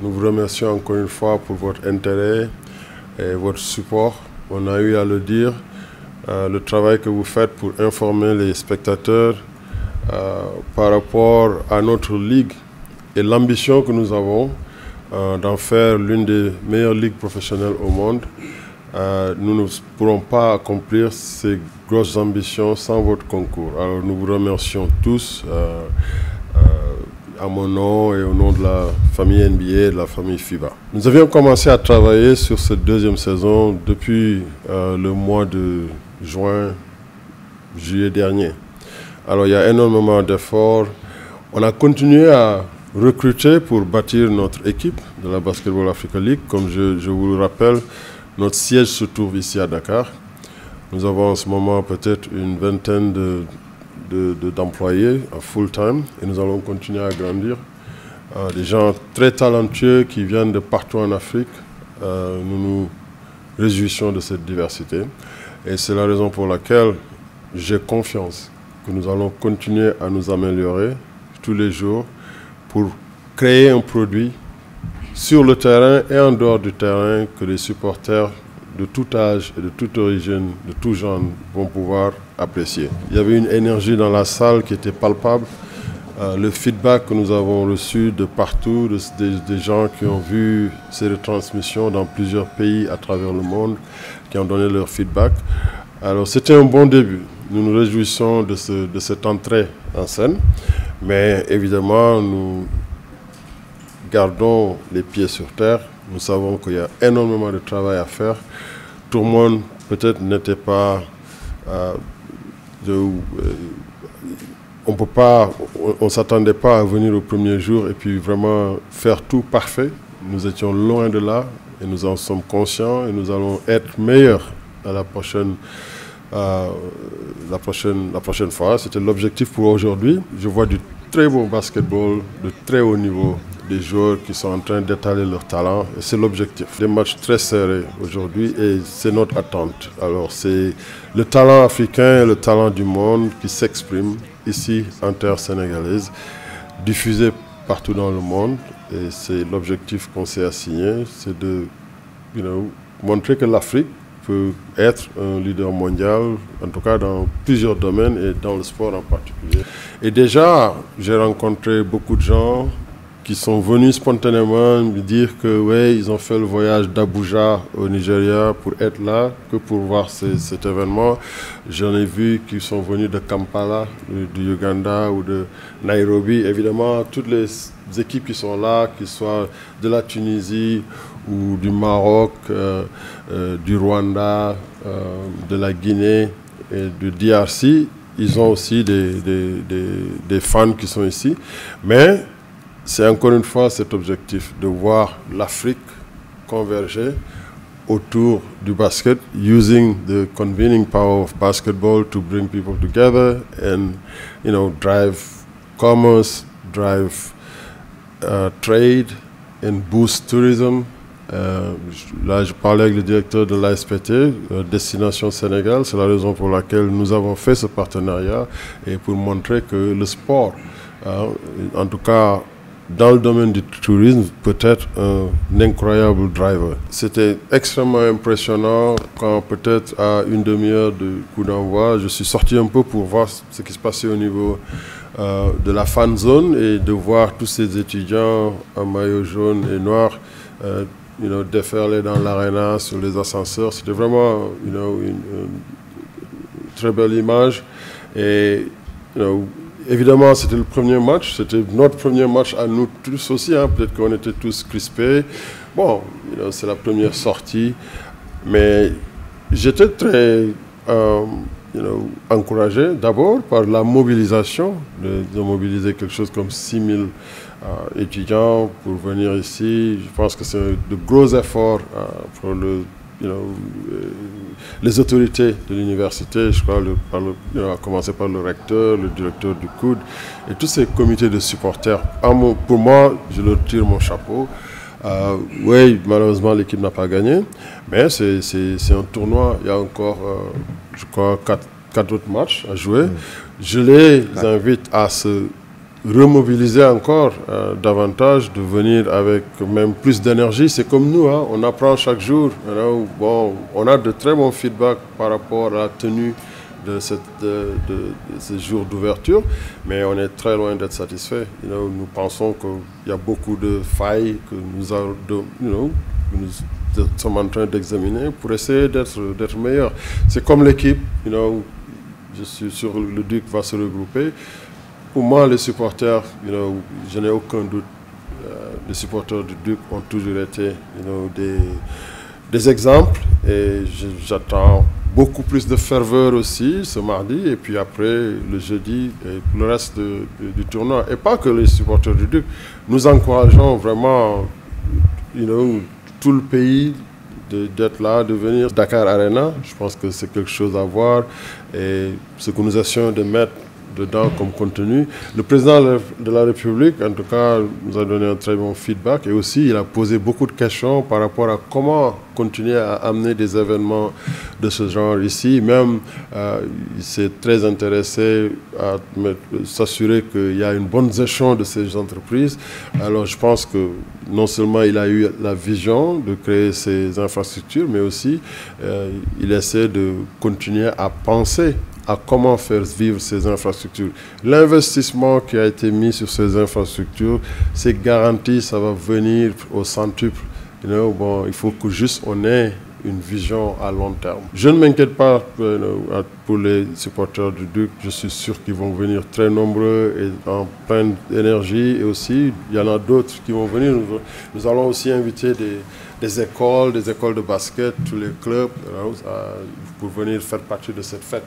Nous vous remercions encore une fois pour votre intérêt et votre support. On a eu à le dire, le travail que vous faites pour informer les spectateurs par rapport à notre ligue et l'ambition que nous avons d'en faire l'une des meilleures ligues professionnelles au monde. Nous ne pourrons pas accomplir ces grosses ambitions sans votre concours. Alors nous vous remercions tous à mon nom et au nom de la famille NBA et de la famille FIBA. Nous avions commencé à travailler sur cette deuxième saison depuis le mois de juillet dernier. Alors il y a énormément d'efforts. On a continué à recruter pour bâtir notre équipe de la Basketball Africa League. Comme je vous le rappelle, notre siège se trouve ici à Dakar. Nous avons en ce moment peut-être une vingtaine d'employés à full-time et nous allons continuer à grandir. Des gens très talentueux qui viennent de partout en Afrique. Nous nous réjouissons de cette diversité et c'est la raison pour laquelle j'ai confiance que nous allons continuer à nous améliorer tous les jours pour créer un produit sur le terrain et en dehors du terrain que les supporters de tout âge et de toute origine, de tout genre, vont pouvoir apprécier. Il y avait une énergie dans la salle qui était palpable. Le feedback que nous avons reçu de partout, des gens qui ont vu ces retransmissions dans plusieurs pays à travers le monde, qui ont donné leur feedback. Alors c'était un bon début. Nous nous réjouissons de cette entrée en scène, mais évidemment nous gardons les pieds sur terre. Nous savons qu'il y a énormément de travail à faire. Tout le monde peut-être n'était pas... on ne s'attendait pas à venir au premier jour et puis vraiment faire tout parfait. Nous étions loin de là et nous en sommes conscients et nous allons être meilleurs à la prochaine fois. C'était l'objectif pour aujourd'hui. Je vois du très beau basketball, de très haut niveau, des joueurs qui sont en train d'étaler leur talent. Et c'est l'objectif. Des matchs très serrés aujourd'hui et c'est notre attente. Alors c'est le talent africain et le talent du monde qui s'expriment ici en terre sénégalaise, diffusé partout dans le monde. Et c'est l'objectif qu'on s'est assigné, c'est de montrer que l'Afrique peut être un leader mondial, en tout cas dans plusieurs domaines et dans le sport en particulier. Et déjà, j'ai rencontré beaucoup de gens qui sont venus spontanément me dire que ouais, ils ont fait le voyage d'Abuja au Nigeria pour être là, que pour voir cet événement. J'en ai vu qui sont venus de Kampala, du Uganda ou de Nairobi. Évidemment, toutes les équipes qui sont là, qu'ils soient de la Tunisie ou du Maroc, du Rwanda, de la Guinée et du DRC, ils ont aussi des fans qui sont ici. Mais c'est encore une fois cet objectif de voir l'Afrique converger autour du basket, using the convening power of basketball to bring people together and drive commerce, drive trade and boost tourism. Là, je parlais avec le directeur de l'ASPT, Destination Sénégal. C'est la raison pour laquelle nous avons fait ce partenariat et pour montrer que le sport, en tout cas dans le domaine du tourisme, peut être un incroyable driver. C'était extrêmement impressionnant quand peut-être à une demi-heure de coup d'envoi, je suis sorti un peu pour voir ce qui se passait au niveau de la fan zone et de voir tous ces étudiants en maillot jaune et noir déferler dans l'arena sur les ascenseurs. C'était vraiment une très belle image. Et évidemment, c'était le premier match. C'était notre premier match à nous tous aussi. Peut-être qu'on était tous crispés. Bon, c'est la première sortie. Mais j'étais très encouragé d'abord par la mobilisation, de mobiliser quelque chose comme 6000 étudiants pour venir ici. Je pense que c'est de gros efforts pour les autorités de l'université, je crois, à commencer par le recteur, le directeur du COUD et tous ces comités de supporters. Pour moi, je leur tire mon chapeau. Oui, malheureusement, l'équipe n'a pas gagné, mais c'est un tournoi. Il y a encore, je crois, 4 autres matchs à jouer. Je les invite à se remobiliser encore davantage, de venir avec même plus d'énergie. C'est comme nous, hein, on apprend chaque jour. Bon, on a de très bons feedbacks par rapport à la tenue de ces jours d'ouverture, mais on est très loin d'être satisfait. Nous pensons qu'il y a beaucoup de failles que nous sommes en train d'examiner pour essayer d'être meilleurs. C'est comme l'équipe, je suis sûr que le Duc va se regrouper. Pour moi, les supporters, je n'ai aucun doute, les supporters du Duc ont toujours été des exemples, et j'attends beaucoup plus de ferveur aussi ce mardi, et puis après le jeudi et le reste du tournoi. Et pas que les supporters du Duc, nous encourageons vraiment tout le pays d'être là, de venir. Dakar Arena, je pense que c'est quelque chose à voir, et ce que nous essayons de mettre dedans comme contenu. Le président de la République, en tout cas, nous a donné un très bon feedback, et aussi il a posé beaucoup de questions par rapport à comment continuer à amener des événements de ce genre ici. Même il s'est très intéressé à s'assurer qu'il y a une bonne gestion de ces entreprises. Alors je pense que non seulement il a eu la vision de créer ces infrastructures, mais aussi il essaie de continuer à penser à comment faire vivre ces infrastructures. L'investissement qui a été mis sur ces infrastructures, c'est garanti, ça va venir au centuple. Bon, il faut que juste on ait une vision à long terme. Je ne m'inquiète pas pour les supporters du Duc. Je suis sûr qu'ils vont venir très nombreux et en pleine énergie. Et aussi, il y en a d'autres qui vont venir. Nous allons aussi inviter des écoles de basket, tous les clubs, pour venir faire partie de cette fête.